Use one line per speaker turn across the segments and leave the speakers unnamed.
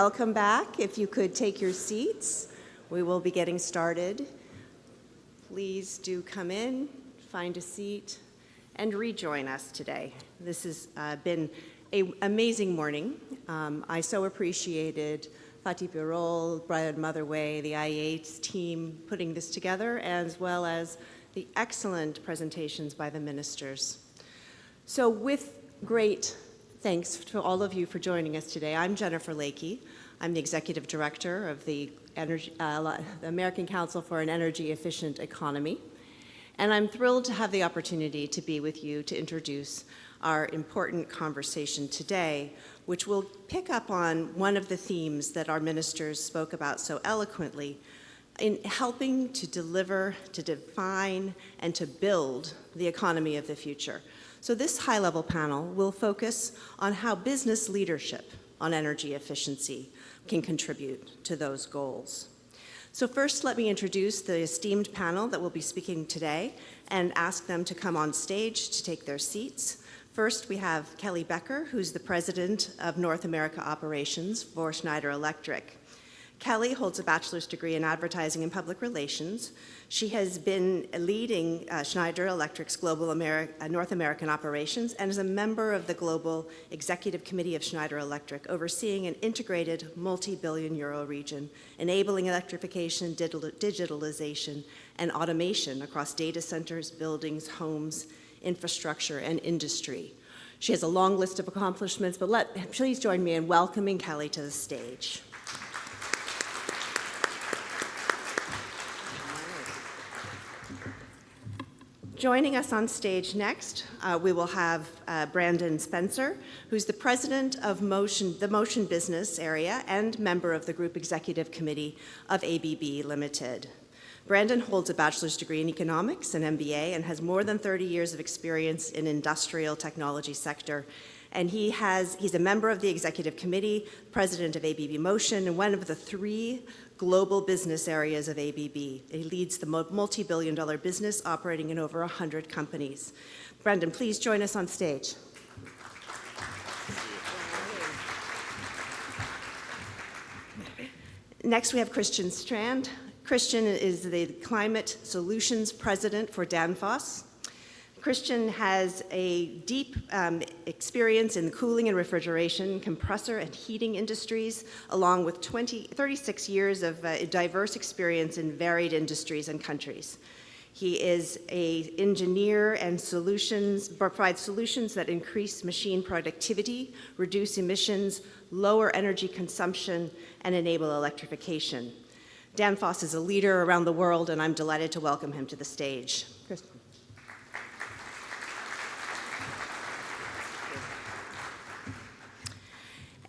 Welcome back. If you could take your seats, we will be getting started. Please do come in, find a seat, and rejoin us today. This has been an amazing morning. I so appreciated Fatih Birol, Brian Motherway, the IEA team putting this together, as well as the excellent presentations by the ministers. So with great thanks to all of you for joining us today. I'm Jennifer Lakey. I'm the Executive Director of the American Council for an Energy Efficient Economy. And I'm thrilled to have the opportunity to be with you to introduce our important conversation today, which will pick up on one of the themes that our ministers spoke about so eloquently in helping to deliver, to define, and to build the economy of the future. So this high-level panel will focus on how business leadership on energy efficiency can contribute to those goals. So first, let me introduce the esteemed panel that will be speaking today and ask them to come on stage to take their seats. First, we have Kelly Becker, who's the President of North America Operations for Schneider Electric. Kelly holds a bachelor's degree in advertising and public relations. She has been leading Schneider Electric's global North American operations and is a member of the Global Executive Committee of Schneider Electric, overseeing an integrated multi-billion-euro region, enabling electrification, digitalization, and automation across data centers, buildings, homes, infrastructure, and industry. She has a long list of accomplishments, but please join me in welcoming Kelly to the stage. Joining us on stage next, we will have Brandon Spencer, who's the president of the Motion business area and member of the Group Executive Committee of ABB Limited. Brandon holds a bachelor's degree in economics and MBA and has more than 30 years of experience in industrial technology sector. And he's a member of the Executive Committee, president of ABB Motion, and one of the 3 global business areas of ABB. He leads the multi-billion-dollar business operating in over 100 companies. Brendan, please join us on stage. Next, we have Christian Strand. Christian is the Climate Solutions President for Danfoss. Christian has a deep experience in the cooling and refrigeration, compressor and heating industries, along with 36 years of diverse experience in varied industries and countries. He is an engineer and provides solutions that increase machine productivity, reduce emissions, lower energy consumption, and enable electrification. Danfoss is a leader around the world, and I'm delighted to welcome him to the stage. Christian.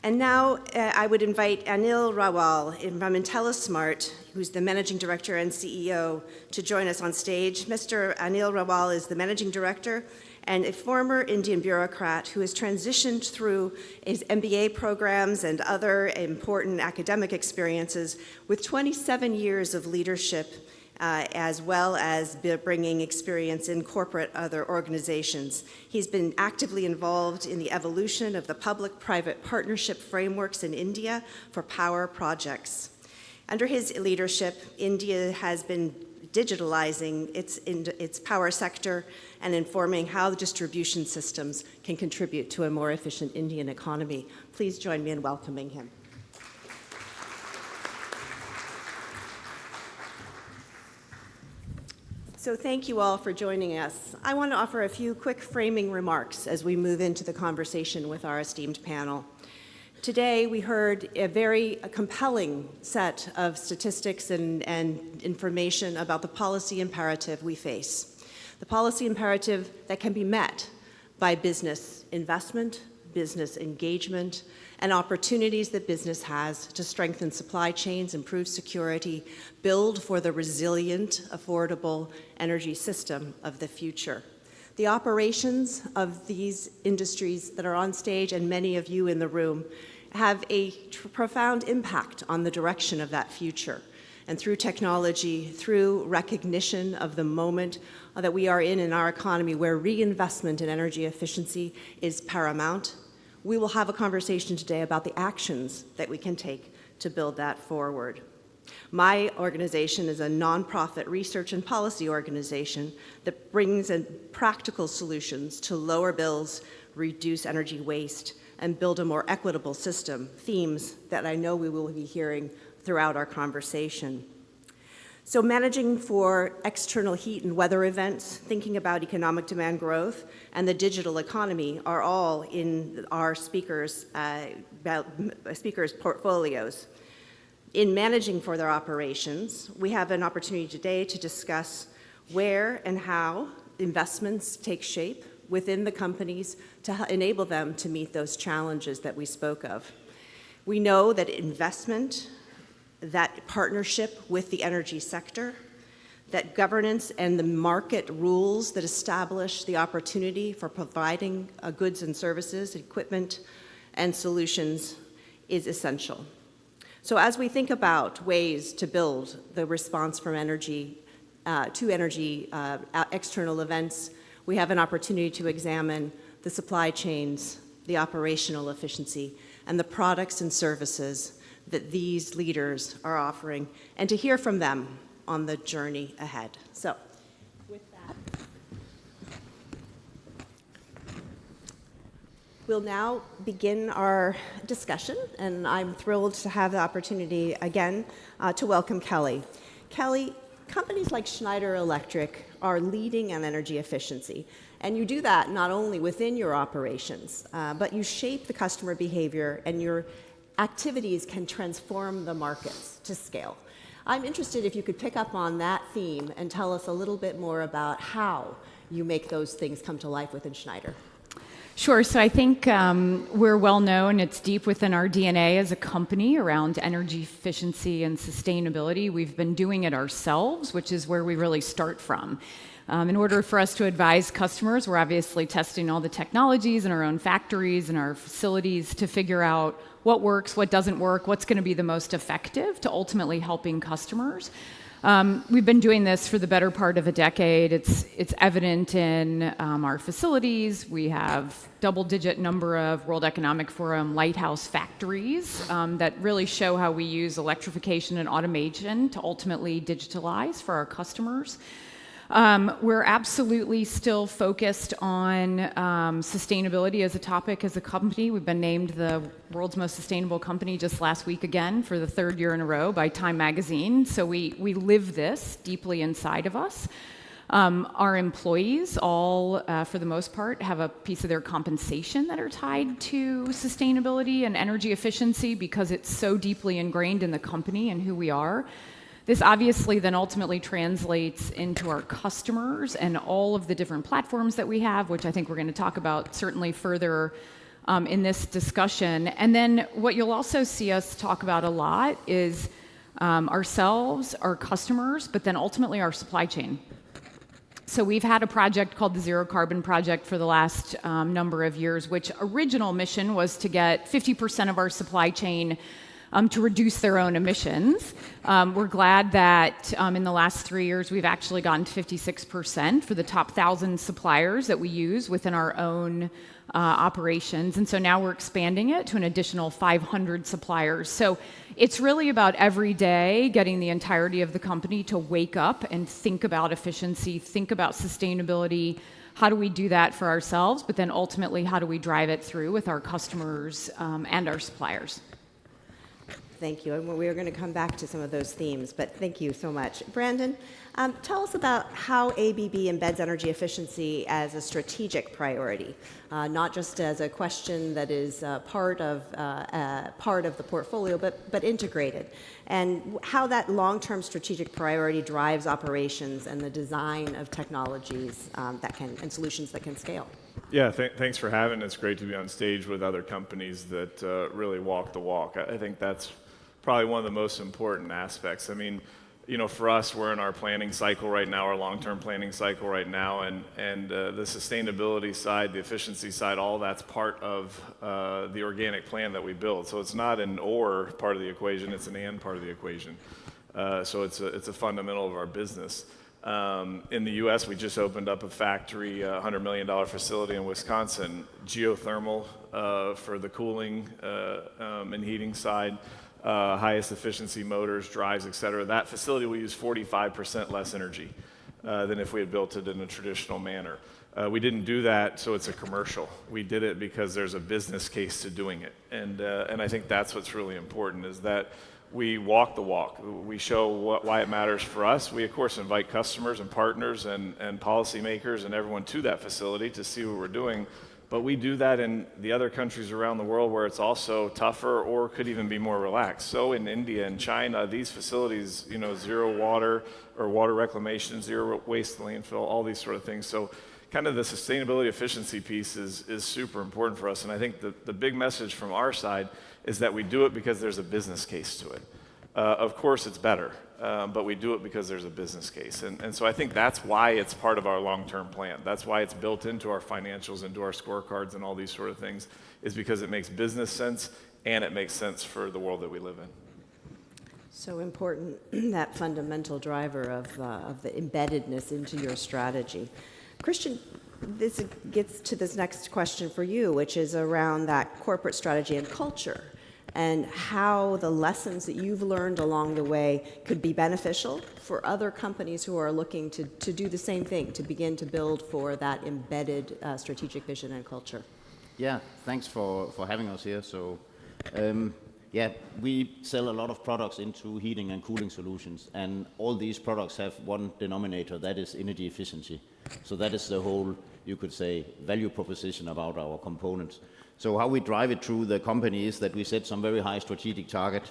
And now I would invite Anil Rawal from IntelliSmart, who's the Managing Director and CEO, to join us on stage. Mr. Anil Rawal is the Managing Director and a former Indian bureaucrat who has transitioned through his MBA programs and other important academic experiences with 27 years of leadership as well as bringing experience in corporate other organizations. He's been actively involved in the evolution of the public-private partnership frameworks in India for power projects. Under his leadership, India has been digitalizing its power sector and informing how the distribution systems can contribute to a more efficient Indian economy. Please join me in welcoming him. So thank you all for joining us. I want to offer a few quick framing remarks as we move into the conversation with our esteemed panel. Today we heard a very compelling set of statistics and information about the policy imperative we face. The policy imperative that can be met by business investment, business engagement, and opportunities that business has to strengthen supply chains, improve security, build for the resilient, affordable energy system of the future. The operations of these industries that are on stage, and many of you in the room, have a profound impact on the direction of that future. And through technology, through recognition of the moment that we are in our economy where reinvestment in energy efficiency is paramount, we will have a conversation today about the actions that we can take to build that forward. My organization is a nonprofit research and policy organization that brings in practical solutions to lower bills, reduce energy waste, and build a more equitable system, themes that I know we will be hearing throughout our conversation. So managing for external heat and weather events, thinking about economic demand growth, and the digital economy are all in our speakers' portfolios. In managing for their operations, we have an opportunity today to discuss where and how investments take shape within the companies to enable them to meet those challenges that we spoke of. We know that investment, that partnership with the energy sector, that governance and the market rules that establish the opportunity for providing goods and services, equipment, and solutions is essential. So as we think about ways to build the response from energy external events, we have an opportunity to examine the supply chains, the operational efficiency, and the products and services that these leaders are offering, and to hear from them on the journey ahead. So, with that, we'll now begin our discussion, and I'm thrilled to have the opportunity again to welcome Kelly. Kelly, companies like Schneider Electric are leading in energy efficiency, and you do that not only within your operations, but you shape the customer behavior, and your activities can transform the markets to scale. I'm interested if you could pick up on that theme and tell us a little bit more about how you make those things come to life within Schneider.
Sure. So I think we're well known. It's deep within our DNA as a company around energy efficiency and sustainability. We've been doing it ourselves, which is where we really start from. In order for us to advise customers, we're obviously testing all the technologies in our own factories and our facilities to figure out what works, what doesn't work, what's going to be the most effective to ultimately helping customers. We've been doing this for the better part of a decade. It's evident in our facilities. We have double-digit number of World Economic Forum lighthouse factories that really show how we use electrification and automation to ultimately digitalize for our customers. We're absolutely still focused on sustainability as a topic as a company. We've been named the world's most sustainable company just last week again for the third year in a row by Time Magazine. So we live this deeply inside of us. Our employees all, for the most part, have a piece of their compensation that are tied to sustainability and energy efficiency because it's so deeply ingrained in the company and who we are. This obviously then ultimately translates into our customers and all of the different platforms that we have, which I think we're going to talk about certainly further in this discussion. And then what you'll also see us talk about a lot is ourselves, our customers, but then ultimately our supply chain. So we've had a project called the Zero Carbon Project for the last number of years, which original mission was to get 50% of our supply chain to reduce their own emissions. We're glad that in the last 3 years we've actually gotten to 56% for the top 1,000 suppliers that we use within our own operations. And so now we're expanding it to an additional 500 suppliers. So it's really about every day getting the entirety of the company to wake up and think about efficiency, think about sustainability. How do we do that for ourselves? But then ultimately, how do we drive it through with our customers and our suppliers?
Thank you. And we are going to come back to some of those themes, but thank you so much. Brandon, tell us about how ABB embeds energy efficiency as a strategic priority, not just as a question that is part of the portfolio, but integrated, and how that long-term strategic priority drives operations and the design of technologies and solutions that can scale.
Yeah, thanks for having us. It's great to be on stage with other companies that really walk the walk. I think that's probably one of the most important aspects. I mean, you know, for us, we're in our planning cycle right now, our long-term planning cycle right now, and the sustainability side, the efficiency side, all that's part of the organic plan that we build. So it's not an or part of the equation, it's an and part of the equation. So it's a fundamental of our business. In the U.S., we just opened up a factory, a $100 million facility in Wisconsin, geothermal for the cooling and heating side, highest efficiency motors, drives, et cetera. That facility will use 45% less energy than if we had built it in a traditional manner. We didn't do that so it's a commercial. We did it because there's a business case to doing it. And I think that's what's really important, is that we walk the walk. We show why it matters for us. We, of course, invite customers and partners and policymakers and everyone to that facility to see what we're doing. But we do that in the other countries around the world where it's also tougher or could even be more relaxed. So in India and China, these facilities, zero water or water reclamation, zero waste landfill, all these sort of things. So kind of the sustainability efficiency piece is super important for us. And I think the big message from our side is that we do it because there's a business case to it. Of course, it's better, but we do it because there's a business case. And so I think that's why it's part of our long-term plan. That's why it's built into our financials, into our scorecards and all these sort of things, is because it makes business sense and it makes sense for the world that we live in.
So important, that fundamental driver of the embeddedness into your strategy. Christian, this gets to this next question for you, which is around that corporate strategy and culture, and how the lessons that you've learned along the way could be beneficial for other companies who are looking to do the same thing, to begin to build for that embedded strategic vision and culture.
Yeah, thanks for having us here. So, we sell a lot of products into heating and cooling solutions, and all these products have one denominator, that is energy efficiency. So that is the whole, you could say, value proposition about our components. So how we drive it through the company is that we set some very high strategic target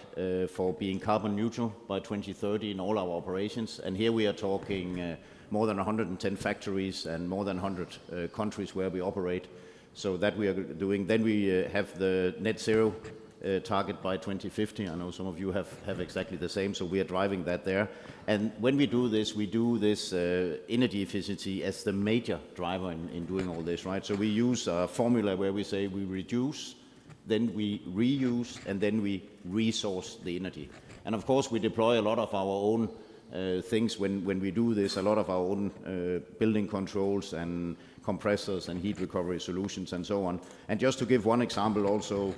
for being carbon neutral by 2030 in all our operations. And here we are talking more than 110 factories and more than 100 countries where we operate. So that we are doing. Then we have the net zero target by 2050. I know some of you have exactly the same, so we are driving that there. And when we do this energy efficiency as the major driver in doing all this, right? So we use a formula where we say we reduce, then we reuse, and then we resource the energy. And of course, we deploy a lot of our own things when we do this, a lot of our own building controls and compressors and heat recovery solutions and so on. And just to give one example also,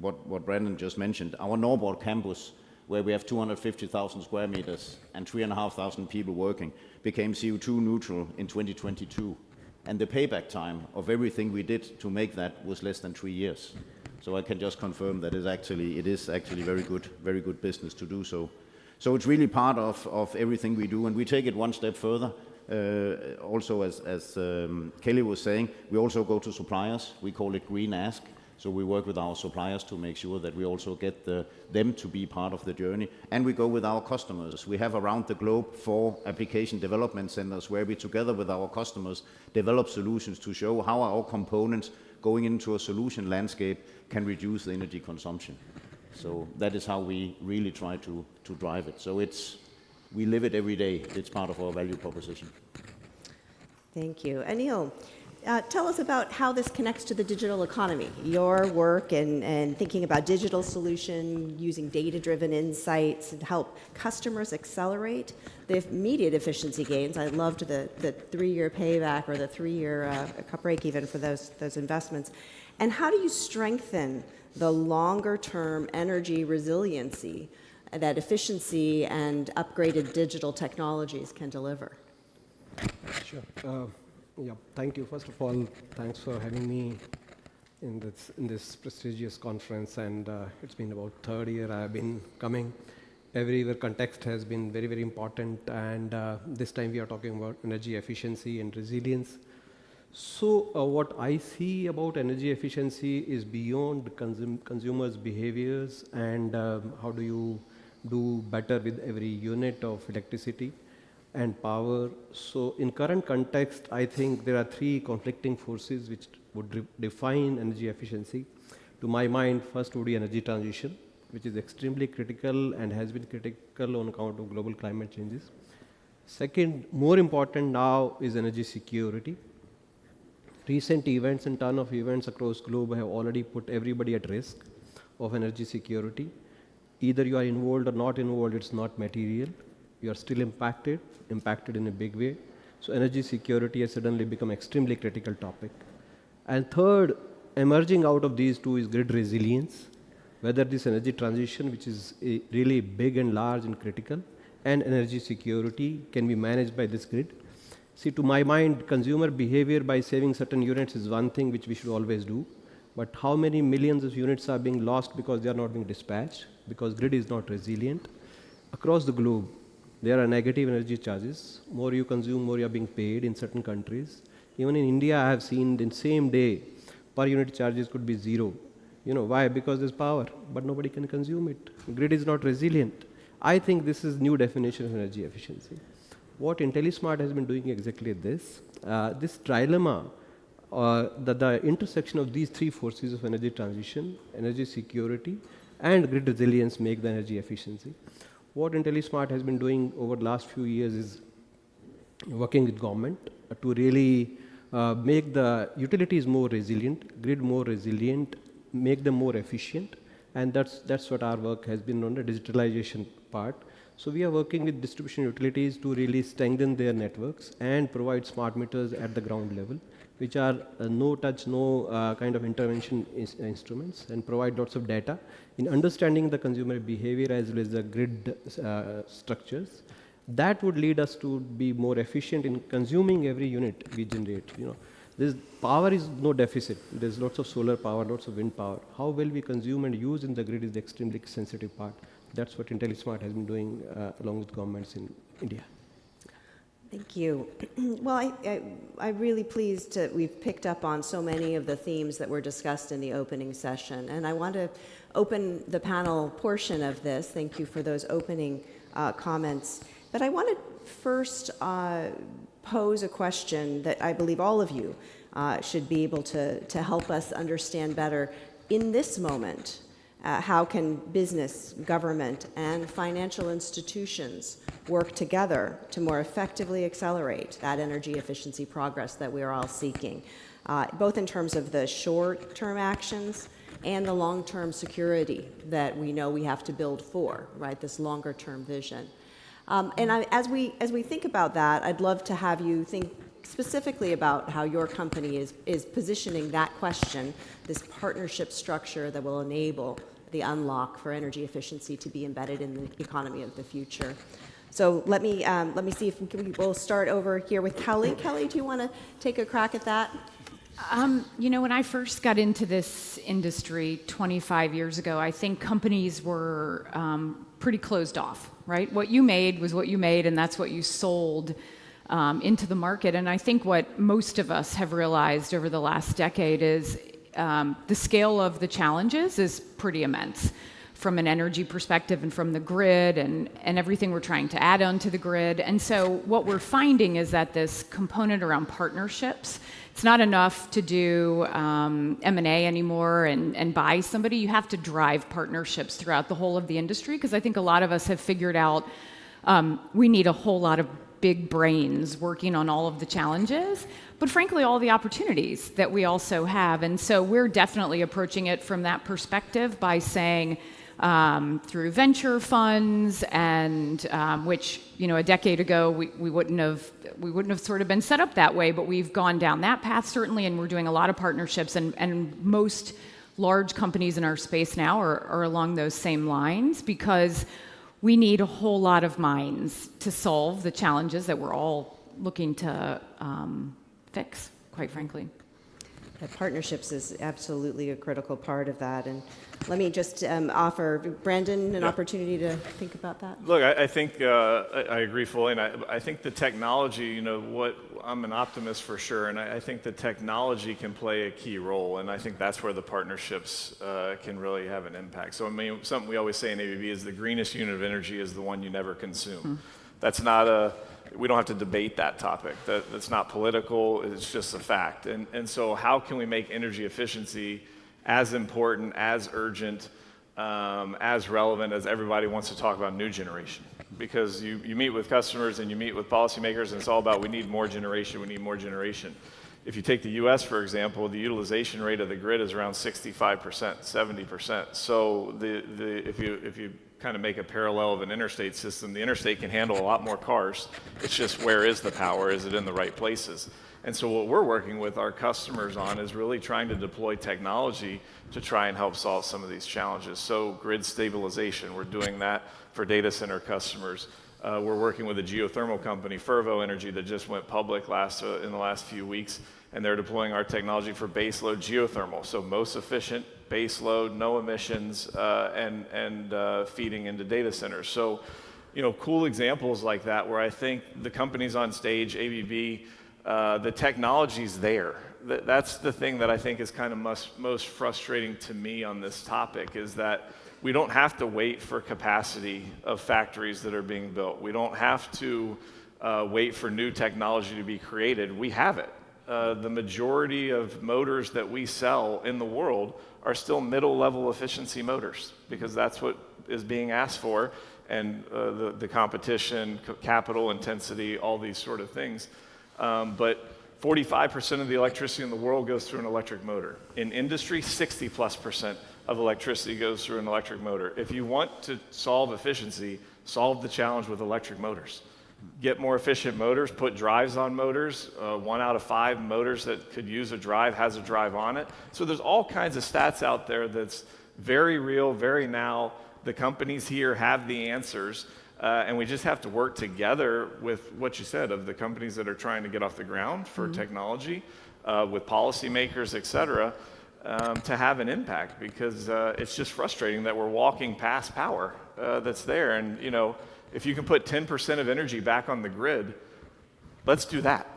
what Brandon just mentioned, our Norboard campus, where we have 250,000 square meters and 3,500 people working, became CO2 neutral in 2022. And the payback time of everything we did to make that was less than 3 years. So I can just confirm that it is actually very good business to do so. So it's really part of everything we do, and we take it one step further. Also, as Kelly was saying, we also go to suppliers. We call it Green Ask. So we work with our suppliers to make sure that we also get them to be part of the journey. And we go with our customers. We have around the globe 4 application development centers where we, together with our customers, develop solutions to show how our components going into a solution landscape can reduce the energy consumption. So that is how we really try to drive it. So we live it every day. It's part of our value proposition.
Thank you. Anil, tell us about how this connects to the digital economy, your work and thinking about digital solution, using data-driven insights to help customers accelerate the immediate efficiency gains. I loved the 3-year payback or the 3-year break even for those investments. And how do you strengthen the longer-term energy resiliency that efficiency and upgraded digital technologies can deliver?
Sure. Thank you. First of all, thanks for having me in this prestigious conference. And it's been about 3rd year I have been coming. Every year context has been very, very important. And this time we are talking about energy efficiency and resilience. So what I see about energy efficiency is beyond consumers' behaviors and how do you do better with every unit of electricity and power. So in current context, I think there are 3 conflicting forces which would define energy efficiency. To my mind, first would be energy transition, which is extremely critical and has been critical on account of global climate changes. Second, more important now, is energy security. Recent events and ton of events across globe have already put everybody at risk of energy security. Either you are involved or not involved, it's not material. you are still impacted in a big way. So energy security has suddenly become extremely critical topic. And third, emerging out of these two is grid resilience, whether this energy transition, which is really big and large and critical, and energy security can be managed by this grid. See, to my mind, consumer behavior by saving certain units is one thing which we should always do. But how many millions of units are being lost because they are not being dispatched, because grid is not resilient? Across the globe, there are negative energy charges. More you consume, more you are being paid in certain countries. Even in India, I have seen in same day, per unit charges could be zero. You know, why? Because there's power, but nobody can consume it. Grid is not resilient. I think this is new definition of energy efficiency. What IntelliSmart has been doing exactly this. This trilemma, the intersection of these three forces of energy transition, energy security, and grid resilience make the energy efficiency. What IntelliSmart has been doing over the last few years is working with government to really make the utilities more resilient, grid more resilient, make them more efficient, and that's what our work has been on the digitalization part. So we are working with distribution utilities to really strengthen their networks and provide smart meters at the ground level, which are no touch, no kind of intervention instruments, and provide lots of data in understanding the consumer behavior as well as the grid structures. That would lead us to be more efficient in consuming every unit we generate. You know, this power is no deficit. There's lots of solar power, lots of wind power. How well we consume and use in the grid is the extremely sensitive part. That's what IntelliSmart has been doing along with governments in India.
Thank you. Well, I'm really pleased that we've picked up on so many of the themes that were discussed in the opening session. And I want to open the panel portion of this. Thank you for those opening comments. But I want to first pose a question that I believe all of you should be able to help us understand better in this moment. How can business, government, and financial institutions work together to more effectively accelerate that energy efficiency progress that we are all seeking, both in terms of the short-term actions and the long-term security that we know we have to build for, right, this longer-term vision. As we think about that, I'd love to have you think specifically about how your company is positioning that question, this partnership structure that will enable the unlock for energy efficiency to be embedded in the economy of the future. So let me see if we'll start over here with Kelly. Kelly, do you want to take a crack at that?
You know, when I first got into this industry 25 years ago, I think companies were pretty closed off, right? What you made was what you made, and that's what you sold into the market. And I think what most of us have realized over the last decade is the scale of the challenges is pretty immense from an energy perspective and from the grid and everything we're trying to add onto the grid. And so what we're finding is that this component around partnerships, it's not enough to do M&A anymore and buy somebody. You have to drive partnerships throughout the whole of the industry, because I think a lot of us have figured out we need a whole lot of big brains working on all of the challenges, but frankly, all the opportunities that we also have. And so we're definitely approaching it from that perspective by saying, through venture funds, and which, you know, a decade ago we wouldn't have sort of been set up that way, but we've gone down that path certainly, and we're doing a lot of partnerships, and most large companies in our space now are along those same lines, because we need a whole lot of minds to solve the challenges that we're all looking to fix, quite frankly.
Partnerships is absolutely a critical part of that. And let me just offer Brandon an opportunity to think about that.
Look, I think I agree fully, and I think the technology, you know, I'm an optimist for sure, and I think the technology can play a key role, and I think that's where the partnerships can really have an impact. So I mean, something we always say in ABB is the greenest unit of energy is the one you never consume. That's not we don't have to debate that topic. That's not political, it's just a fact. And so how can we make energy efficiency as important, as urgent, as relevant as everybody wants to talk about new generation? Because you meet with customers and you meet with policymakers, and it's all about we need more generation, we need more generation. If you take the US, for example, the utilization rate of the grid is around 65%, 70%. So if you kind of make a parallel of an interstate system. The interstate can handle a lot more cars. It's just where is the power? Is it in the right places? And so what we're working with our customers on is really trying to deploy technology to try and help solve some of these challenges. So grid stabilization, we're doing that for data center customers. We're working with a geothermal company, Fervo Energy, that just went public in the last few weeks, and they're deploying our technology for baseload geothermal. So most efficient baseload, no emissions, and feeding into data centers. So, cool examples like that where I think the companies on stage, ABB, the technology's there. That's the thing that I think is kind of most frustrating to me on this topic, is that we don't have to wait for capacity of factories that are being built. We don't have to wait for new technology to be created. We have it. The majority of motors that we sell in the world are still middle-level efficiency motors, because that's what is being asked for, and the competition, capital intensity, all these sort of things. But 45% of the electricity in the world goes through an electric motor. In industry, 60+% of electricity goes through an electric motor. If you want to solve efficiency, solve the challenge with electric motors. Get more efficient motors, put drives on motors. 1 out of 5 motors that could use a drive has a drive on it. So there's all kinds of stats out there that's very real, very now. The companies here have the answers. And we just have to work together with what you said, of the companies that are trying to get off the ground for technology, with policymakers, et cetera, to have an impact, because it's just frustrating that we're walking past power that's there. And, if you can put 10% of energy back on the grid, let's do that.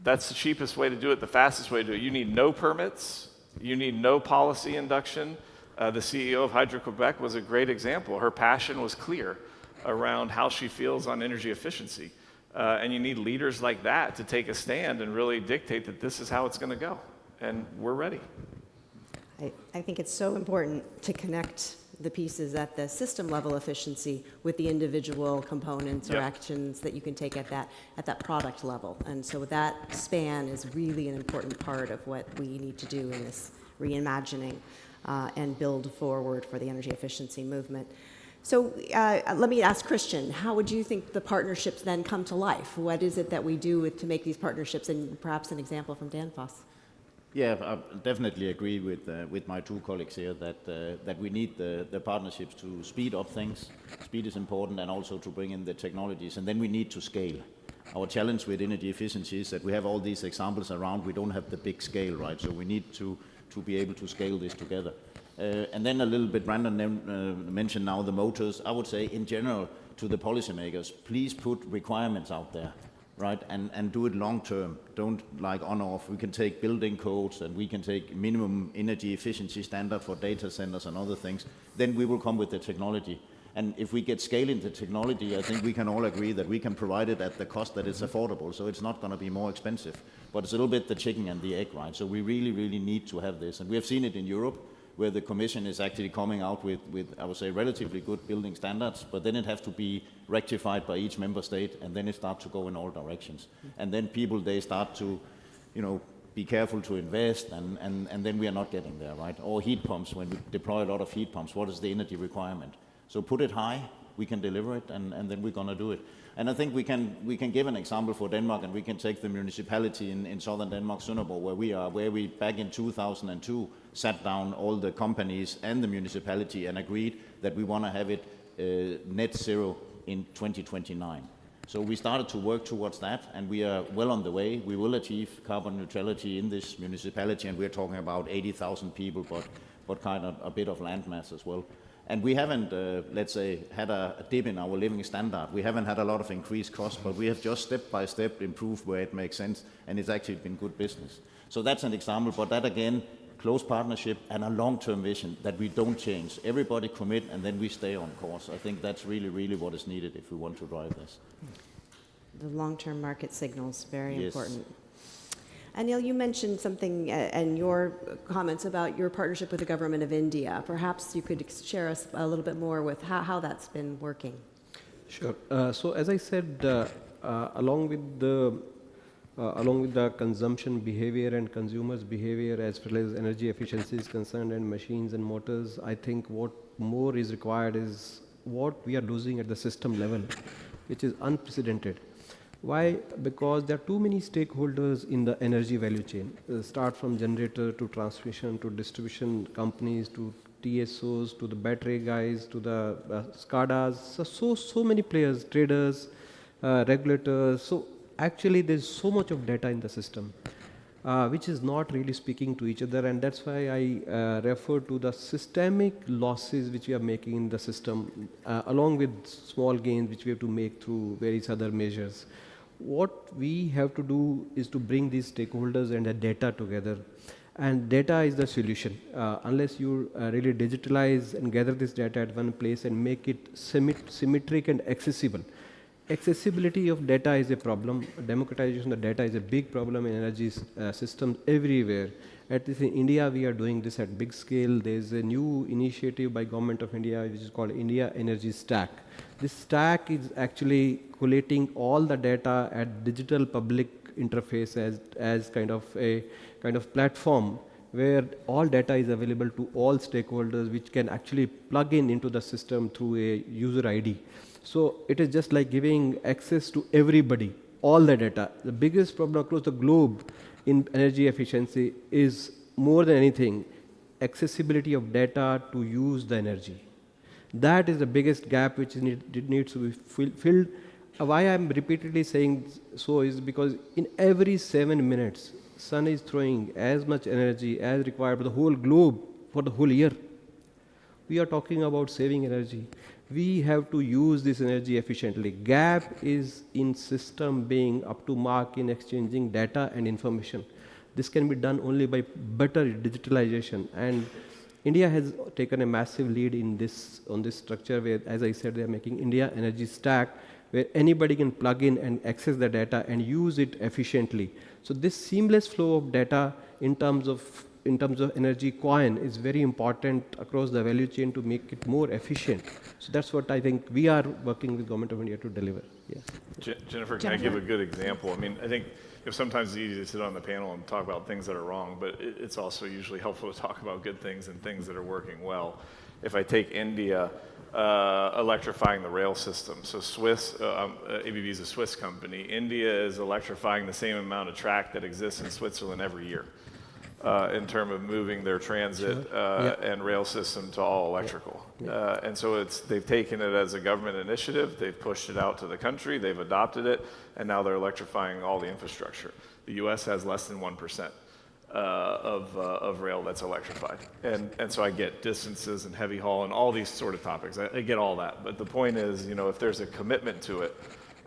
That's the cheapest way to do it, the fastest way to do it. You need no permits. You need no policy induction. The CEO of Hydro-Quebec was a great example. Her passion was clear around how she feels on energy efficiency. And you need leaders like that to take a stand and really dictate that this is how it's going to go. And we're ready.
I think it's so important to connect the pieces at the system level efficiency with the individual components or actions that you can take at that product level. And so that span is really an important part of what we need to do in this reimagining and build forward for the energy efficiency movement. So let me ask Christian, how would you think the partnerships then come to life? What is it that we do to make these partnerships, and perhaps an example from Danfoss?
Yeah, I definitely agree with my two colleagues here that we need the partnerships to speed up things. Speed is important, and also to bring in the technologies, and then we need to scale. Our challenge with energy efficiency is that we have all these examples around, we don't have the big scale, right? So we need to be able to scale this together. And then a little bit, Brandon mentioned now the motors. I would say in general to the policymakers, please put requirements out there, right? And do it long term. Don't like on off. We can take building codes, and we can take minimum energy efficiency standard for data centers and other things. Then we will come with the technology. And if we get scale into technology, I think we can all agree that we can provide it at the cost that is affordable. So it's not going to be more expensive. But it's a little bit the chicken and the egg, right? So we really, really need to have this. And we have seen it in Europe, where the Commission is actually coming out with, I would say, relatively good building standards, but then it has to be rectified by each member state, and then it starts to go in all directions. And then people, they start to, be careful to invest, and then we are not getting there, right? Or heat pumps, when we deploy a lot of heat pumps, what is the energy requirement? So put it high, we can deliver it, and then we're going to do it. And I think we can give an example for Denmark, and we can take the municipality in southern Denmark, Sønderborg, where we back in 2002 sat down all the companies and the municipality and agreed that we want to have it net zero in 2029. So we started to work towards that, and we are well on the way. We will achieve carbon neutrality in this municipality, and we're talking about 80,000 people, but kind of a bit of land mass as well. And we haven't, let's say, had a dip in our living standard. We haven't had a lot of increased costs, but we have just step by step improved where it makes sense, and it's actually been good business. So that's an example, but that again, close partnership and a long-term vision that we don't change. Everybody commit, and then we stay on course. I think that's really, really what is needed if we want to drive this.
The long-term market signals, very important. Anil, you mentioned something in your comments about your partnership with the government of India. Perhaps you could share us a little bit more with how that's been working.
Sure. So as I said, along with the consumption behavior and consumers' behavior, as well as energy efficiency is concerned, and machines and motors, I think what more is required is what we are losing at the system level, which is unprecedented. Why? Because there are too many stakeholders in the energy value chain. Start from generator to transmission to distribution companies to TSOs to the battery guys to the SCADAs. So many players, traders, regulators. So actually, there's so much of data in the system, which is not really speaking to each other, and that's why I refer to the systemic losses which we are making in the system, along with small gains which we have to make through various other measures. What we have to do is to bring these stakeholders and the data together, and data is the solution. Unless you really digitalize and gather this data at one place and make it symmetric and accessible. Accessibility of data is a problem. Democratization of data is a big problem in energy systems everywhere. At least in India, we are doing this at big scale. There is a new initiative by Government of India, which is called India Energy Stack. This stack is actually collating all the data at digital public interface as kind of platform where all data is available to all stakeholders, which can actually plug into the system through a user ID. So it is just like giving access to everybody, all the data. The biggest problem across the globe in energy efficiency is, more than anything, accessibility of data to use the energy. That is the biggest gap which needs to be filled. Why I am repeatedly saying so is because in every 7 minutes, sun is throwing as much energy as required for the whole globe for the whole year. We are talking about saving energy. We have to use this energy efficiently. Gap is in system being up to mark in exchanging data and information. This can be done only by better digitalization, and India has taken a massive lead in this on this structure where, as I said, they are making India Energy Stack, where anybody can plug in and access the data and use it efficiently. So this seamless flow of data in terms of energy coin is very important across the value chain to make it more efficient. So that's what I think we are working with Government of India to deliver. Yes.
Jennifer, can I give a good example? I mean, I think sometimes it's easy to sit on the panel and talk about things that are wrong, but it's also usually helpful to talk about good things and things that are working well. If I take India, electrifying the rail system. So ABB is a Swiss company. India is electrifying the same amount of track that exists in Switzerland every year. In terms of moving their transit and rail system to all electrical. And so they've taken it as a government initiative, they've pushed it out to the country, they've adopted it, and now they're electrifying all the infrastructure. The US has less than 1% of rail that's electrified. And so I get distances and heavy haul and all these sort of topics. I get all that. But the point is, if there's a commitment to it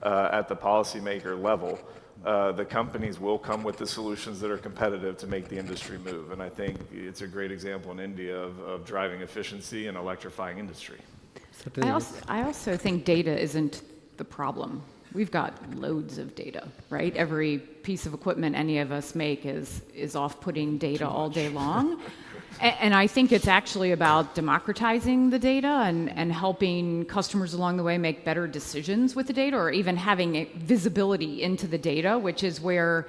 at the policymaker level, the companies will come with the solutions that are competitive to make the industry move. And I think it's a great example in India of driving efficiency and electrifying industry.
I also think data isn't the problem. We've got loads of data, right? Every piece of equipment any of us make is off putting data all day long. And I think it's actually about democratizing the data and helping customers along the way make better decisions with the data, or even having visibility into the data, which is where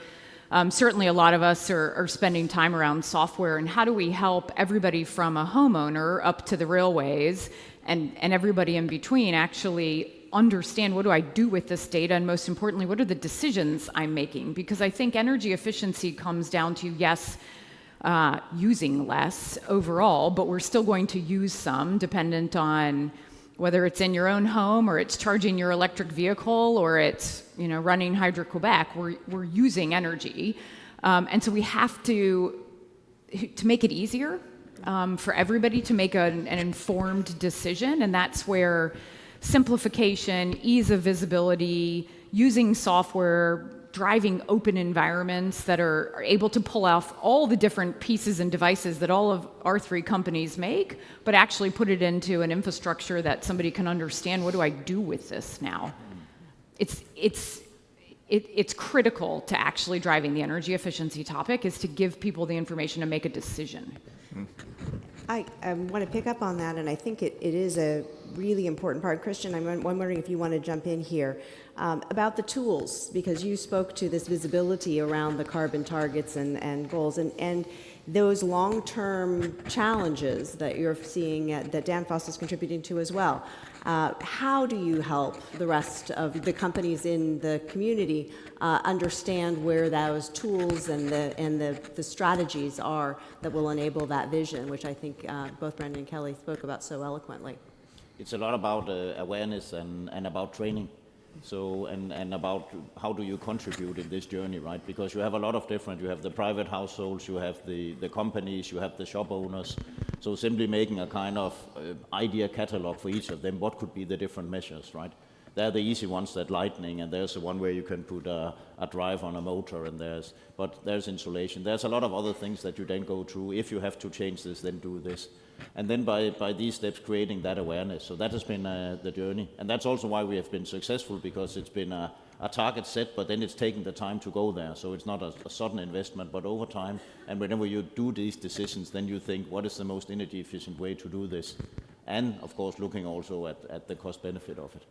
certainly a lot of us are spending time around software. And how do we help everybody from a homeowner up to the railways and everybody in between actually understand, what do I do with this data? And most importantly, what are the decisions I'm making? Because I think energy efficiency comes down to, yes, using less overall, but we're still going to use some, dependent on whether it's in your own home or it's charging your electric vehicle or it's running Hydro-Quebec. We're using energy, and so we have to make it easier for everybody to make an informed decision, and that's where simplification, ease of visibility, using software, driving open environments that are able to pull off all the different pieces and devices that all of our three companies make, but actually put it into an infrastructure that somebody can understand, what do I do with this now? It's critical to actually driving the energy efficiency topic, is to give people the information to make a decision.
I want to pick up on that, and I think it is a really important part. Christian, I'm wondering if you want to jump in here about the tools, because you spoke to this visibility around the carbon targets and goals. And those long-term challenges that you're seeing that Danfoss is contributing to as well. How do you help the rest of the companies in the community understand where those tools and the strategies are that will enable that vision, which I think both Brendan and Kelly spoke about so eloquently?
It's a lot about awareness and about training. So, and about how do you contribute in this journey, right? Because you have a lot of different, you have the private households, you have the companies, you have the shop owners. So simply making a kind of idea catalog for each of them, what could be the different measures, right? They're the easy ones, that lighting, and there's the one where you can put a drive on a motor, and there's insulation. There's a lot of other things that you then go through. If you have to change this, then do this. And then by these steps, creating that awareness. So that has been the journey. And that's also why we have been successful, because it's been a target set, but then it's taken the time to go there. So it's not a sudden investment, but over time. And whenever you do these decisions, then you think, what is the most energy efficient way to do this? And of course, looking also at the cost benefit of it.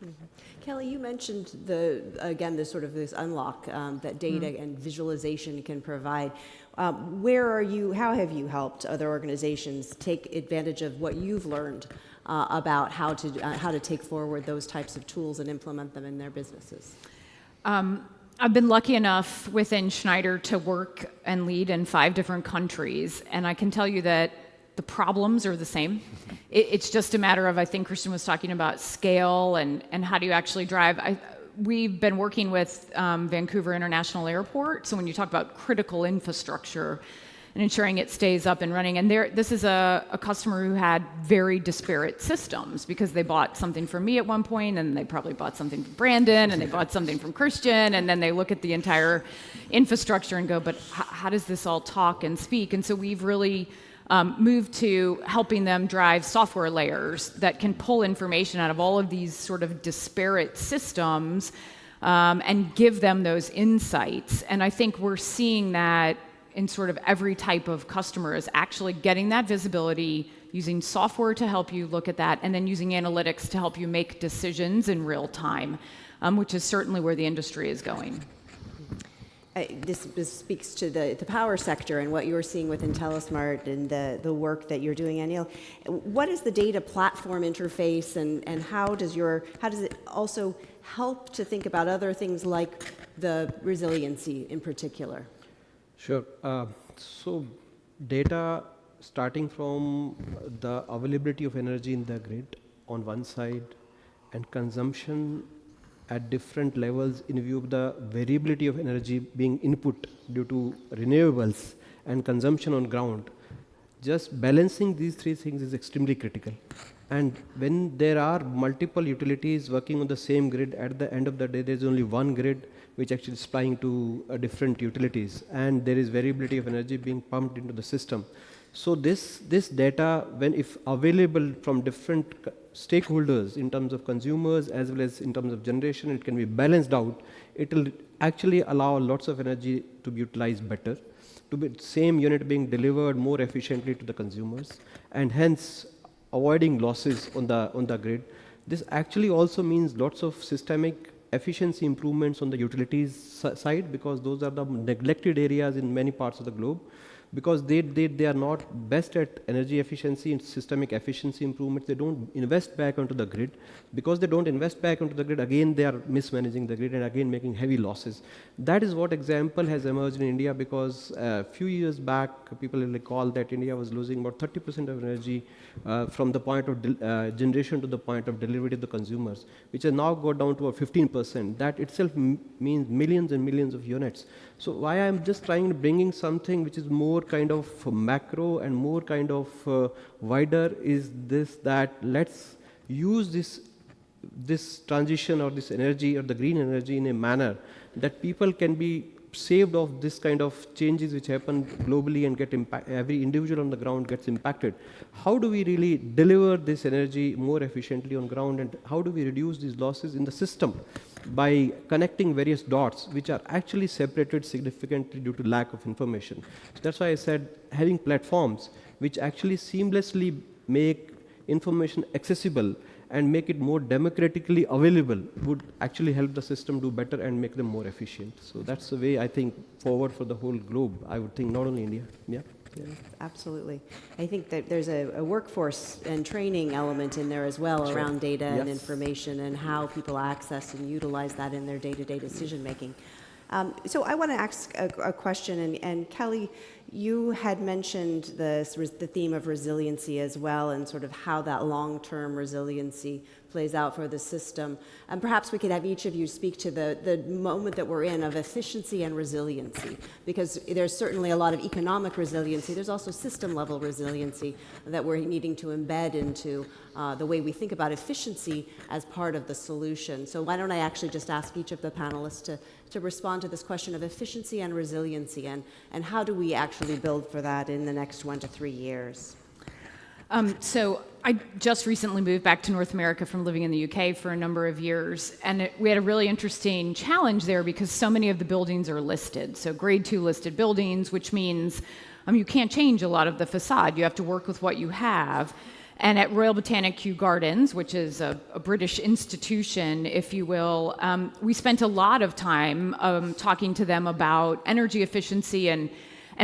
Mm-hmm. Kelly, you mentioned this unlock that data and visualization can provide. How have you helped other organizations take advantage of what you've learned about how to take forward those types of tools and implement them in their businesses?
I've been lucky enough within Schneider to work and lead in 5 different countries, and I can tell you that the problems are the same. It's just a matter of, I think Christian was talking about scale and how do you actually drive. We've been working with Vancouver International Airport, so when you talk about critical infrastructure and ensuring it stays up and running, and this is a customer who had very disparate systems because they bought something from me at one point, and they probably bought something from Brandon, and they bought something from Christian, and then they look at the entire infrastructure and go, but how does this all talk and speak? And so we've really moved to helping them drive software layers that can pull information out of all of these sort of disparate systems and give them those insights. And I think we're seeing that in sort of every type of customer is actually getting that visibility, using software to help you look at that, and then using analytics to help you make decisions in real time, which is certainly where the industry is going.
This speaks to the power sector and what you're seeing with IntelliSmart and the work that you're doing, Anil. What is the data platform interface, and how does it also help to think about other things like the resiliency in particular?
Sure. So data, starting from the availability of energy in the grid on one side, and consumption at different levels in view of the variability of energy being input due to renewables and consumption on ground. Just balancing these 3 things is extremely critical. And when there are multiple utilities working on the same grid, at the end of the day, there's only one grid which actually is supplying to different utilities, and there is variability of energy being pumped into the system. So this data, when if available from different stakeholders in terms of consumers as well as in terms of generation, it can be balanced out. It will actually allow lots of energy to be utilized better, to be same unit being delivered more efficiently to the consumers, and hence avoiding losses on the grid. This actually also means lots of systemic efficiency improvements on the utilities side, because those are the neglected areas in many parts of the globe, because they are not best at energy efficiency and systemic efficiency improvements. They don't invest back onto the grid. Because they don't invest back onto the grid, again they are mismanaging the grid and again making heavy losses. That is what example has emerged in India, because a few years back people will recall that India was losing about 30% of energy from the point of generation to the point of delivery to the consumers, which has now got down to about 15%. That itself means millions and millions of units. So why I'm just trying to bringing something which is more kind of macro and more kind of wider is this, that let's use this transition or this energy or the green energy in a manner that people can be saved of this kind of changes which happen globally and get impact. Every individual on the ground gets impacted. How do we really deliver this energy more efficiently on ground, and how do we reduce these losses in the system by connecting various dots which are actually separated significantly due to lack of information? So that's why I said having platforms which actually seamlessly make information accessible and make it more democratically available would actually help the system do better and make them more efficient. So that's the way I think forward for the whole globe, I would think, not only India. Yeah.
Absolutely. I think that there's a workforce and training element in there as well around data and information and how people access and utilize that in their day-to-day decision-making. So I want to ask a question, and Kelly, you had mentioned the theme of resiliency as well, and sort of how that long-term resiliency plays out for the system. And perhaps we could have each of you speak to the moment that we're in of efficiency and resiliency, because there's certainly a lot of economic resiliency. There's also system-level resiliency that we're needing to embed into the way we think about efficiency as part of the solution. So why don't I actually just ask each of the panelists to respond to this question of efficiency and resiliency, and how do we actually build for that in the next 1 to 3 years?
So I just recently moved back to North America from living in the UK for a number of years, and we had a really interesting challenge there because so many of the buildings are listed. So grade 2 listed buildings, which means you can't change a lot of the facade. You have to work with what you have. And at Royal Botanic Kew Gardens, which is a British institution, if you will, we spent a lot of time talking to them about energy efficiency and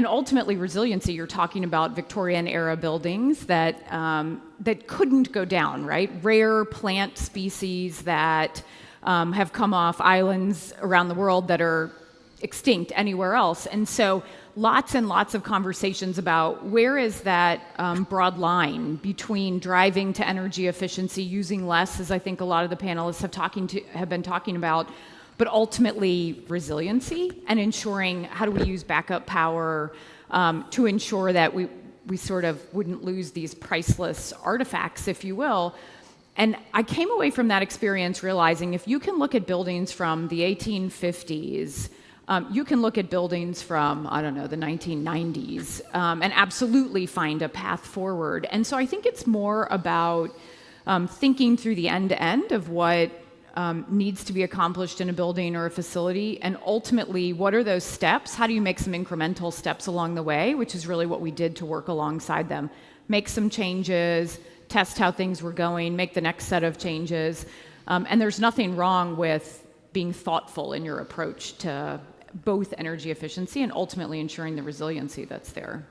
ultimately resiliency. You're talking about Victorian-era buildings that couldn't go down, right? Rare plant species that have come off islands around the world that are extinct anywhere else. And so lots and lots of conversations about where is that broad line between driving to energy efficiency, using less, as I think a lot of the panelists have been talking about, but ultimately resiliency and ensuring how do we use backup power to ensure that we sort of wouldn't lose these priceless artifacts, if you will. And I came away from that experience realizing if you can look at buildings from the 1850s, you can look at buildings from, I don't know, the 1990s, and absolutely find a path forward. And so I think it's more about thinking through the end-to-end of what needs to be accomplished in a building or a facility, and ultimately, what are those steps? How do you make some incremental steps along the way, which is really what we did to work alongside them. Make some changes, test how things were going, make the next set of changes. And there's nothing wrong with being thoughtful in your approach to both energy efficiency and ultimately ensuring the resiliency that's there.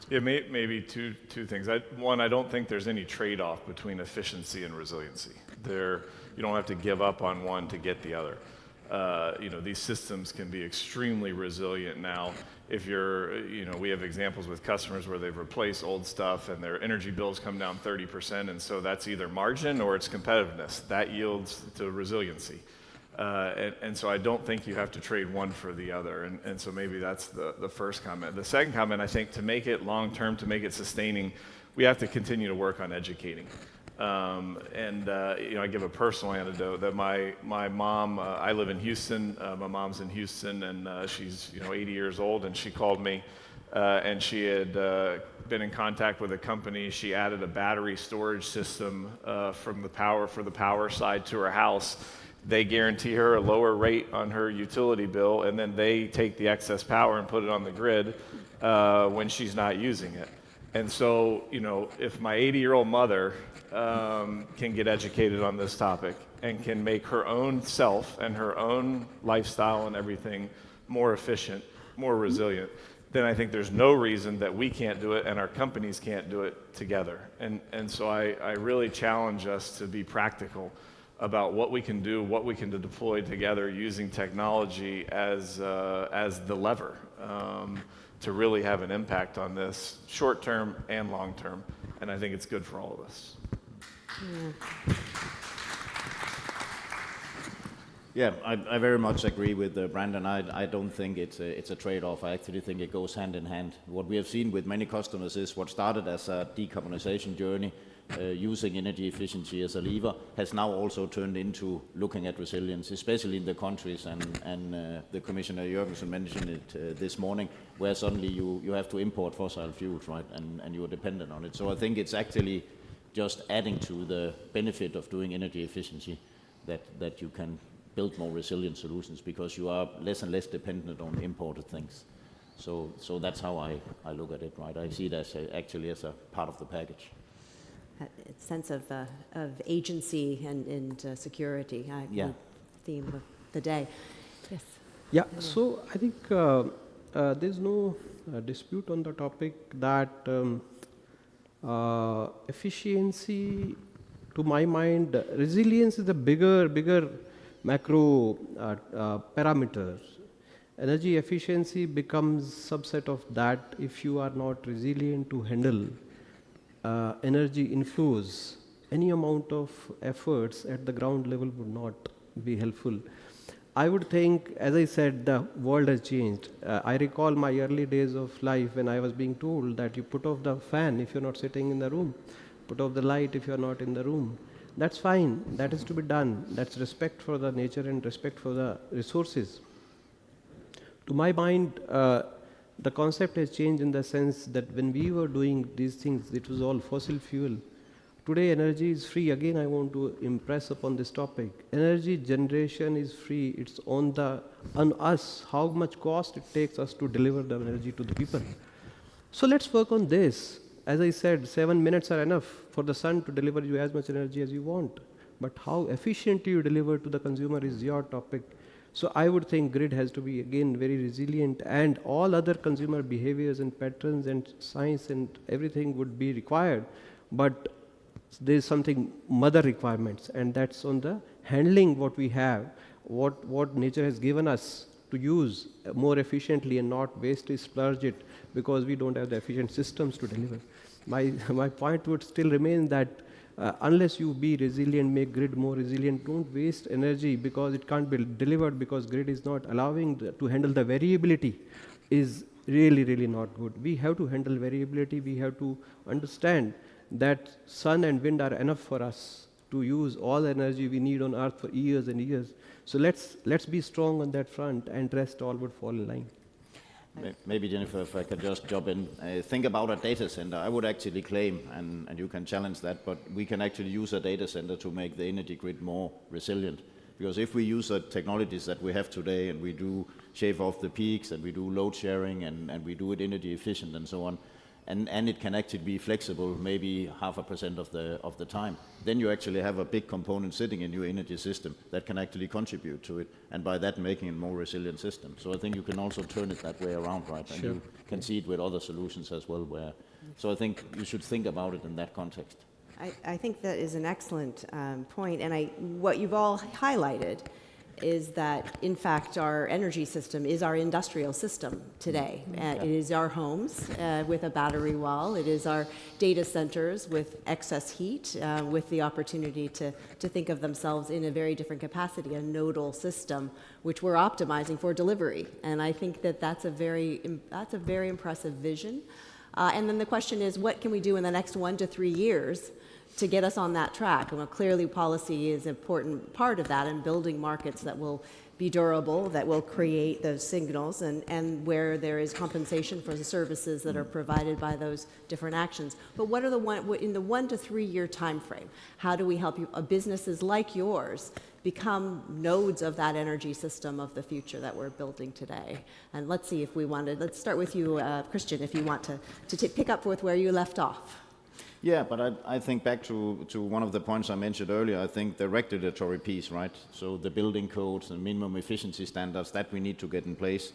Yeah, maybe two things. One, I don't think there's any trade-off between efficiency and resiliency. You don't have to give up on one to get the other. These systems can be extremely resilient now. If we have examples with customers where they've replaced old stuff and their energy bills come down 30%, and so that's either margin or it's competitiveness. That yields to resiliency. And so I don't think you have to trade one for the other. And so maybe that's the first comment. The second comment, I think, to make it long-term, to make it sustaining, we have to continue to work on educating. I give a personal anecdote that my mom, I live in Houston, my mom's in Houston, and she's 80 years old, and she called me, and she had been in contact with a company. She added a battery storage system for the power side to her house. They guarantee her a lower rate on her utility bill, and then they take the excess power and put it on the grid when she's not using it. And so, if my 80-year-old mother can get educated on this topic and can make her own self and her own lifestyle and everything more efficient, more resilient, then I think there's no reason that we can't do it and our companies can't do it together. And so I really challenge us to be practical about what we can do, what we can deploy together using technology as the lever to really have an impact on this short term and long term. And I think it's good for all of us.
Yeah, I very much agree with Brandon. I don't think it's a trade-off. I actually think it goes hand in hand. What we have seen with many customers is what started as a decarbonization journey, using energy efficiency as a lever, has now also turned into looking at resilience, especially in the countries, and the Commissioner Jørgensen mentioned it this morning, where suddenly you have to import fossil fuels, right, and you're dependent on it. So I think it's actually just adding to the benefit of doing energy efficiency that you can build more resilient solutions because you are less and less dependent on imported things. So that's how I look at it, right? I see it as actually as a part of the package.
A sense of agency and security,
Yeah.
theme of the day. Yes.
Yeah, so I think there's no dispute on the topic that efficiency, to my mind, resilience is a bigger macro parameter. Energy efficiency becomes subset of that if you are not resilient to handle energy inflows. Any amount of efforts at the ground level would not be helpful. I would think, as I said, the world has changed. I recall my early days of life when I was being told that you put off the fan if you're not sitting in the room, put off the light if you're not in the room. That's fine. That is to be done. That's respect for the nature and respect for the resources. To my mind, the concept has changed in the sense that when we were doing these things, it was all fossil fuel. Today, energy is free. Again, I want to impress upon this topic. Energy generation is free. It's on us, how much cost it takes us to deliver the energy to the people. So let's work on this. As I said, 7 minutes are enough for the sun to deliver you as much energy as you want. But how efficiently you deliver to the consumer is your topic. So I would think grid has to be, again, very resilient, and all other consumer behaviors and patterns and science and everything would be required. But there's something mother requirements, and that's on the handling what we have, what nature has given us to use more efficiently and not waste it, splurge it, because we don't have the efficient systems to deliver. My point would still remain that unless you be resilient, make grid more resilient, don't waste energy because it can't be delivered because grid is not allowing to handle the variability is really not good. We have to handle variability. We have to understand that sun and wind are enough for us to use all the energy we need on earth for years and years. So let's be strong on that front, and rest all would fall in line.
Maybe, Jennifer, if I could just jump in. Think about a data center. I would actually claim, and you can challenge that, but we can actually use a data center to make the energy grid more resilient. Because if we use the technologies that we have today, and we do shave off the peaks, and we do load sharing, and we do it energy efficient and so on, and it can actually be flexible, maybe 0.5% of the time, then you actually have a big component sitting in your energy system that can actually contribute to it, and by that making a more resilient system. So I think you can also turn it that way around, right? And you can see it with other solutions as well. So I think you should think about it in that context.
I think that is an excellent point, and what you've all highlighted is that, in fact, our energy system is our industrial system today. It is our homes with a battery wall. It is our data centers with excess heat, with the opportunity to think of themselves in a very different capacity, a nodal system, which we're optimizing for delivery. And I think that's a very impressive vision. And then the question is, what can we do in the next 1 to 3 years to get us on that track? Well, clearly policy is an important part of that, and building markets that will be durable, that will create those signals, and where there is compensation for the services that are provided by those different actions. But what are in the 1 to 3 year time frame, how do we help businesses like yours become nodes of that energy system of the future that we're building today? And let's see if let's start with you, Christian, if you want to pick up with where you left off.
Yeah, but I think back to one of the points I mentioned earlier. I think the regulatory piece, right? So the building codes and minimum efficiency standards that we need to get in place.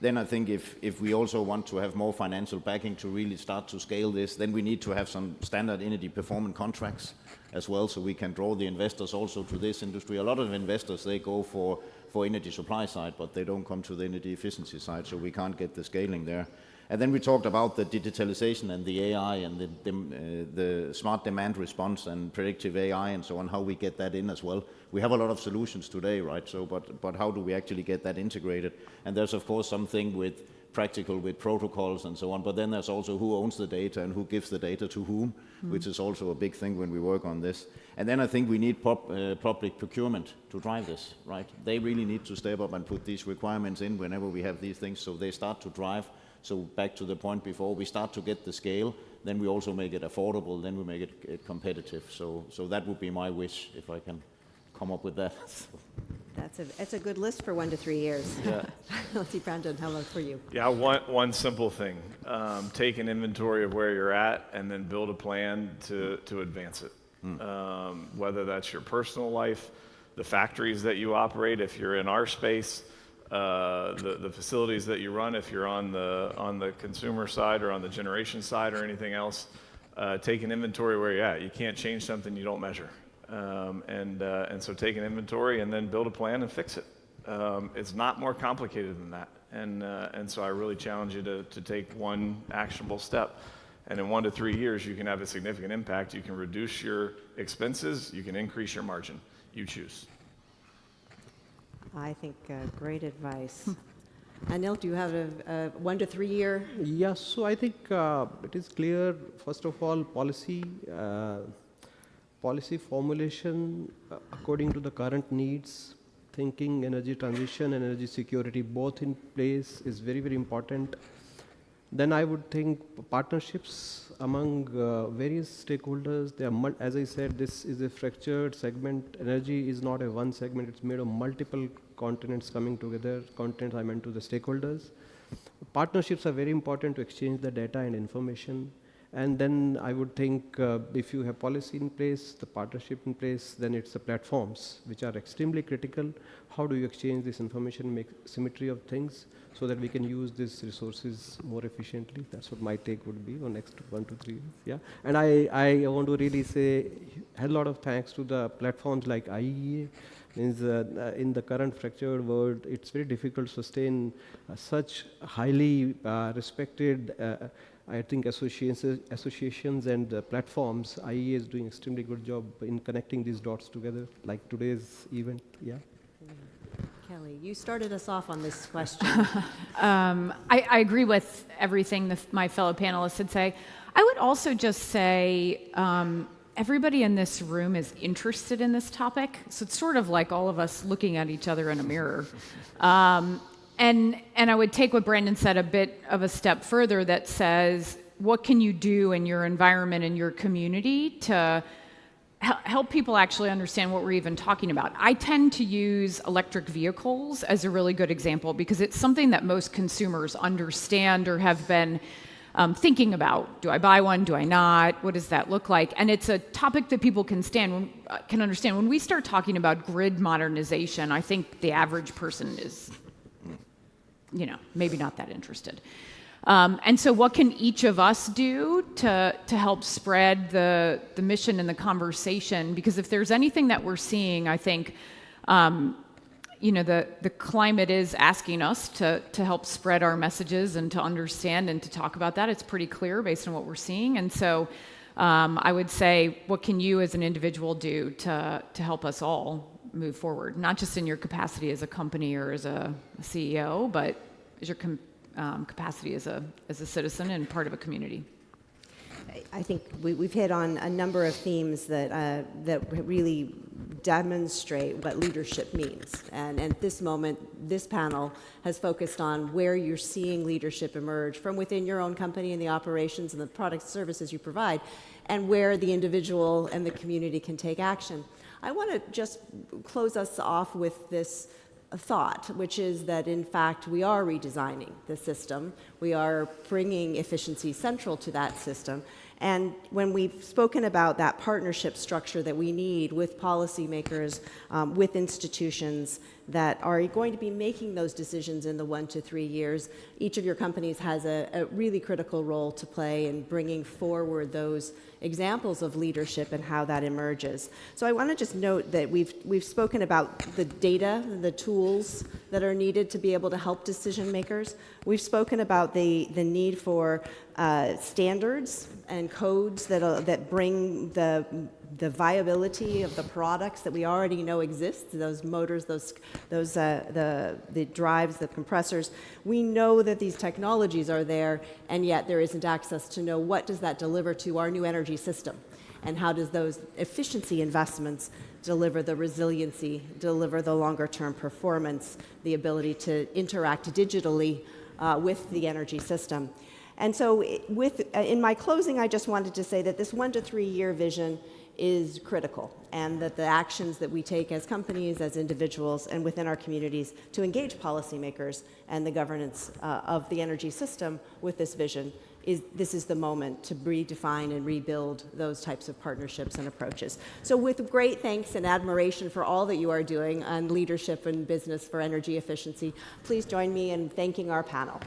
Then I think if we also want to have more financial backing to really start to scale this, then we need to have some standard energy performance contracts as well, so we can draw the investors also to this industry. A lot of investors, they go for energy supply side, but they don't come to the energy efficiency side, so we can't get the scaling there. And then we talked about the digitalization and the AI and the smart demand response and predictive AI and so on, how we get that in as well. We have a lot of solutions today, right? So, but how do we actually get that integrated? And there's of course something with practical with protocols and so on, but then there's also who owns the data and who gives the data to whom, which is also a big thing when we work on this. And then I think we need public procurement to drive this, right? They really need to step up and put these requirements in whenever we have these things, so they start to drive. So back to the point before, we start to get the scale, then we also make it affordable, then we make it competitive. So that would be my wish, if I can come up with that.
That's a good list for 1 to 3 years.
Yeah.
Let's see, Brandon, how about for you?
Yeah, one simple thing. Take an inventory of where you're at and then build a plan to advance it. Whether that's your personal life, the factories that you operate, if you're in our space, the facilities that you run, if you're on the consumer side or on the generation side or anything else, take an inventory where you're at. You can't change something you don't measure. And so take an inventory and then build a plan and fix it. It's not more complicated than that. And so I really challenge you to take one actionable step. And in 1 to 3 years, you can have a significant impact. You can reduce your expenses. You can increase your margin. You choose.
I think great advice. Anil, do you have a 1 to 3 year?
Yes, so I think it is clear, first of all, policy formulation according to the current needs, thinking energy transition and energy security both in place is very, very important. Then I would think partnerships among various stakeholders. As I said, this is a fractured segment. Energy is not a one segment. It's made of multiple continents coming together. Continents, I meant to the stakeholders. Partnerships are very important to exchange the data and information. And then I would think if you have policy in place, the partnership in place, then it's the platforms which are extremely critical. How do you exchange this information, make symmetry of things so that we can use these resources more efficiently? That's what my take would be on next 1 to 3 years. Yeah. And I want to really say a lot of thanks to the platforms like IEA. In the current fractured world, it's very difficult to sustain such highly respected I think associations and platforms. IEA is doing extremely good job in connecting these dots together, like today's event. Yeah.
Kelly, you started us off on this question.
I agree with everything my fellow panelists would say. I would also just say everybody in this room is interested in this topic. So it's sort of like all of us looking at each other in a mirror. And I would take what Brandon said a bit of a step further that says, what can you do in your environment and your community to help people actually understand what we're even talking about? I tend to use electric vehicles as a really good example because it's something that most consumers understand or have been thinking about. Do I buy one? Do I not? What does that look like? And it's a topic that people can understand. When we start talking about grid modernization, I think the average person is maybe not that interested. And so what can each of us do to help spread the mission and the conversation? Because if there's anything that we're seeing, I think, the climate is asking us to help spread our messages and to understand and to talk about that. It's pretty clear based on what we're seeing. And so I would say, what can you as an individual do to help us all move forward, not just in your capacity as a company or as a CEO, but as your capacity as a citizen and part of a community?
I think we've hit on a number of themes that really demonstrate what leadership means. And at this moment, this panel has focused on where you're seeing leadership emerge from within your own company and the operations and the products and services you provide, and where the individual and the community can take action. I want to just close us off with this thought, which is that in fact we are redesigning the system. We are bringing efficiency central to that system. And when we've spoken about that partnership structure that we need with policymakers, with institutions that are going to be making those decisions in the 1 to 3 years, each of your companies has a really critical role to play in bringing forward those examples of leadership and how that emerges. So I want to just note that we've spoken about the data, the tools that are needed to be able to help decision makers. We've spoken about the need for standards and codes that bring the viability of the products that we already know exist, those motors, the drives, the compressors. We know that these technologies are there, and yet there isn't access to know what does that deliver to our new energy system, and how does those efficiency investments deliver the resiliency, deliver the longer-term performance, the ability to interact digitally with the energy system. And so in my closing, I just wanted to say that this 1 to 3 year vision is critical, and that the actions that we take as companies, as individuals, and within our communities to engage policymakers and the governance of the energy system with this vision this is the moment to redefine and rebuild those types of partnerships and approaches. So with great thanks and admiration for all that you are doing on leadership and business for energy efficiency, please join me in thanking our panel.